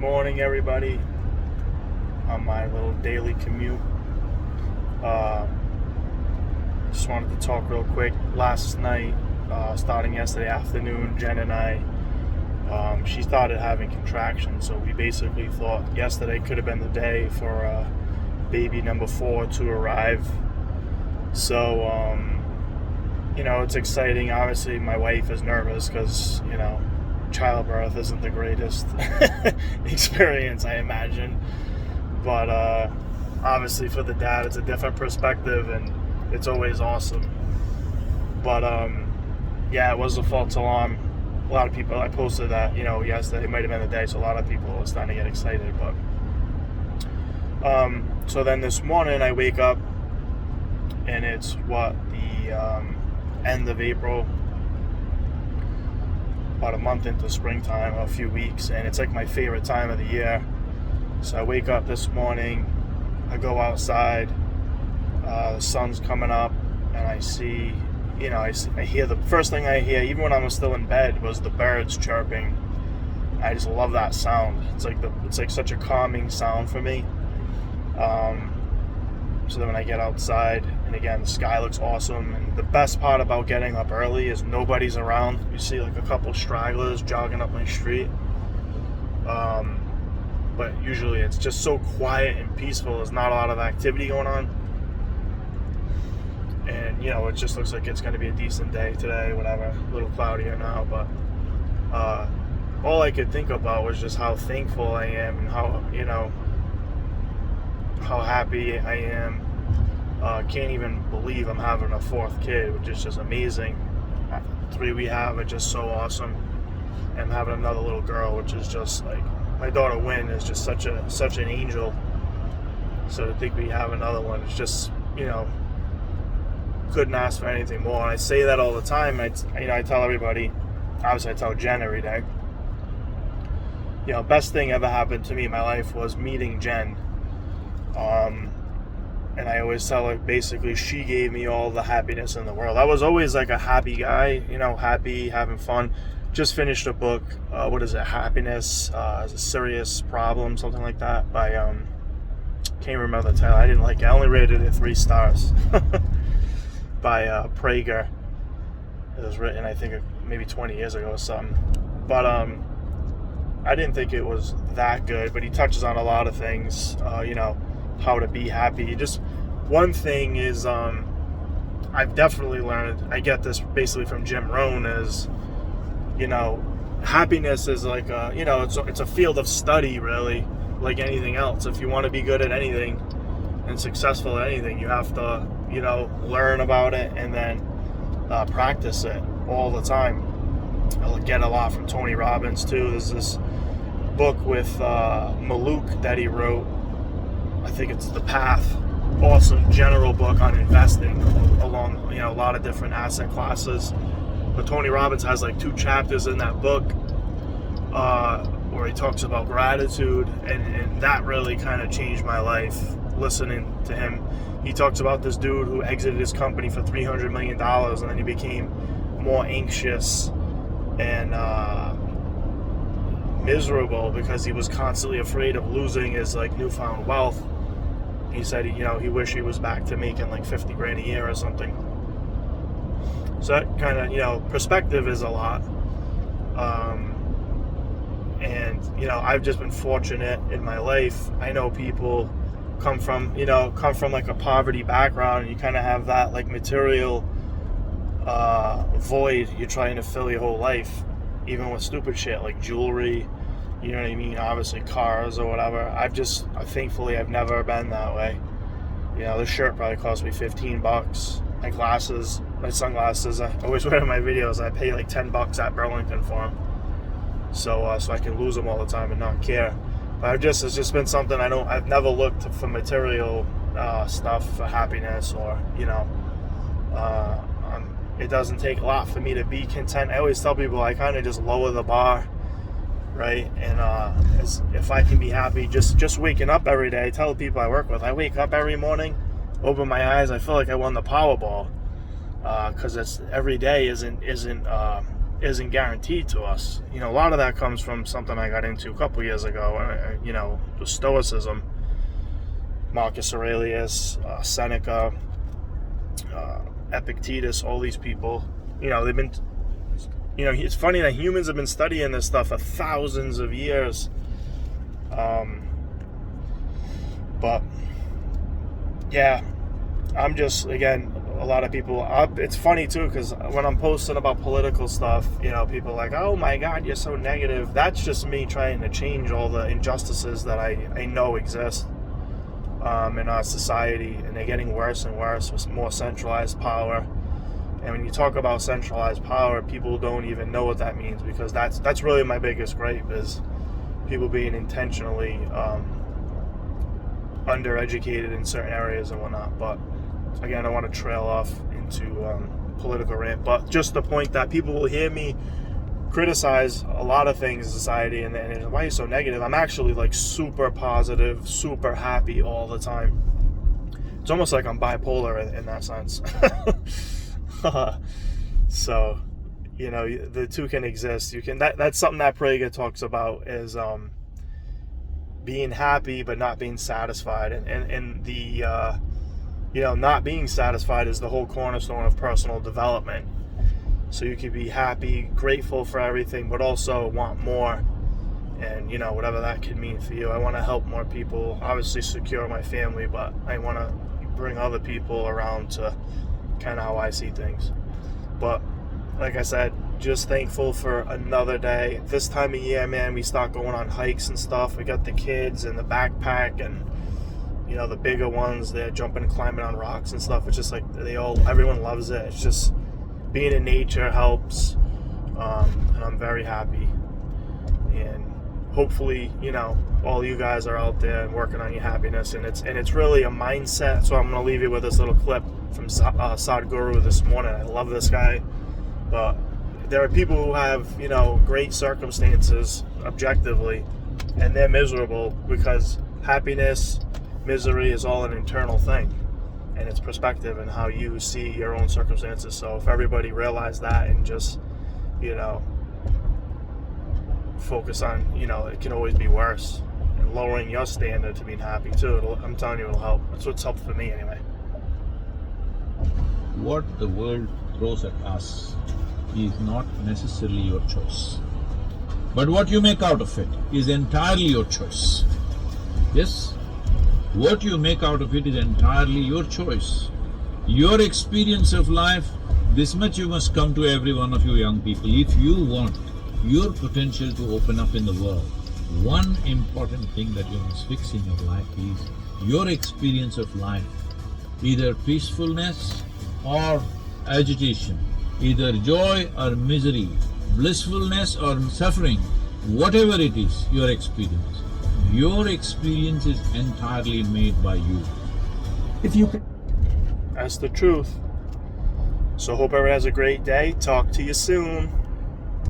morning, everybody, on my little daily commute. Uh, just wanted to talk real quick. Last night, starting yesterday afternoon, Jen and I, she started having contractions, so we basically thought yesterday could have been the day for baby number 4 to arrive. So, it's exciting. Obviously, my wife is nervous because, childbirth isn't the greatest experience, I imagine. But obviously for the dad, it's a different perspective, and it's always awesome. But it was a false alarm. A lot of people, I posted that, yesterday might have been the day, so a lot of people are starting to get excited. But so then this morning I wake up, and it's the end of April, about a month into springtime, a few weeks, and it's like my favorite time of the year. So I wake up this morning, I go outside, the sun's coming up, and I see, I hear, the first thing I hear, even when I was still in bed, was the birds chirping. I just love that sound. It's like such a calming sound for me. So then when I get outside, and again, the sky looks awesome, and the best part about getting up early is nobody's around. You see like a couple stragglers jogging up my street. But usually it's just so quiet and peaceful. There's not a lot of activity going on. And, it just looks like it's going to be a decent day today, whatever. A little cloudier now, but all I could think about was just how thankful I am and how happy I am. Can't even believe I'm having a 4th kid, which is just amazing. 3 we have are just so awesome. And I'm having another little girl, which is just like, my daughter Wynn is just such an angel. So to think we have another one, it's just, couldn't ask for anything more. And I say that all the time. I tell everybody, obviously I tell Jen every day, best thing ever happened to me in my life was meeting Jen. And I always tell her, basically, she gave me all the happiness in the world. I was always like a happy guy, happy, having fun. Just finished a book, Happiness is a Serious Problem, something like that, by, can't remember the title. I didn't like it. I only rated it 3 stars. By Prager. It was written, I think, maybe 20 years ago or something. But I didn't think it was that good, but he touches on a lot of things, how to be happy. Just one thing is, I've definitely learned, I get this basically from Jim Rohn, is, happiness is like it's a field of study, really, like anything else. If you want to be good at anything and successful at anything, you have to, learn about it and then practice it all the time. I get a lot from Tony Robbins too. There's this book with Maluk that he wrote. I think it's The Path. Awesome general book on investing along, a lot of different asset classes. But Tony Robbins has like 2 chapters in that book where he talks about gratitude, and that really kind of changed my life, listening to him. He talks about this dude who exited his company for $300 million, and then he became more anxious and miserable because he was constantly afraid of losing his like newfound wealth. He said, he wished he was back to making like 50 grand a year or something. So that kind of, perspective is a lot. And, I've just been fortunate in my life. I know people come from like a poverty background, and you kind of have that like material void you're trying to fill your whole life, even with stupid shit like jewelry, you know what I mean, obviously cars or whatever. Thankfully I've never been that way. This shirt probably cost me $15. My glasses, my sunglasses, I always wear in my videos, I pay like $10 at Burlington for them, so I can lose them all the time and not care. But it's just been something I've never looked for material stuff for happiness, or it doesn't take a lot for me to be content. I always tell people I kind of just lower the bar, right? And if I can be happy just waking up every day. I tell the people I work with, I wake up every morning, open my eyes, I feel like I won the Powerball, because it's every day isn't isn't guaranteed to us. You know, a lot of that comes from something I got into a couple years ago, you know, the Stoicism. Marcus Aurelius, Seneca, Epictetus, all these people, you know, they've been, you know, it's funny that humans have been studying this stuff for thousands of years. But yeah, I'm just, again, a lot of people, it's funny too, because when I'm posting about political stuff, you know, people are like, oh my God, you're so negative. That's just me trying to change all the injustices that I know exist in our society, and they're getting worse and worse with more centralized power. And when you talk about centralized power, people don't even know what that means, because that's really my biggest gripe, is people being intentionally undereducated in certain areas and whatnot. But again, I want to trail off into political rant, but just the point that people will hear me criticize a lot of things in society, and why are you so negative? I'm actually like super positive, super happy all the time. It's almost like I'm bipolar in that sense. So, you know, the two can exist. You can, that's something that Prager talks about, is being happy but not being satisfied, and the you know, not being satisfied is the whole cornerstone of personal development. So you could be happy, grateful for everything, but also want more. And, you know, whatever that could mean for you. I want to help more people, obviously secure my family, but I want to bring other people around to kind of how I see things. But like I said, just thankful for another day. This time of year, man, we start going on hikes and stuff. We got the kids and the backpack, and, you know, the bigger ones, they're jumping and climbing on rocks and stuff. It's just like everyone loves it. It's just, being in nature helps, and I'm very happy. And hopefully, you know, all you guys are out there and working on your happiness, and it's really a mindset. So I'm going to leave you with this little clip from Sadhguru this morning. I love this guy. But there are people who have, you know, great circumstances objectively, and they're miserable because happiness, misery is all an internal thing. And it's perspective and how you see your own circumstances. So if everybody realized that and just, you know, focus on, you know, it can always be worse, and lowering your standard to being happy too, I'm telling you, it'll help. That's what's helped for me anyway. What the world throws at us is not necessarily your choice, but what you make out of it is entirely your choice. Yes? What you make out of it is entirely your choice. Your experience of life, this much you must come to every one of you young people. If you want your potential to open up in the world, one important thing that you must fix in your life is your experience of life, either peacefulness or agitation, either joy or misery, blissfulness or suffering, whatever it is, your experience. Your experience is entirely made by you. If you can. That's the truth. So hope everyone has a great day. Talk to you soon.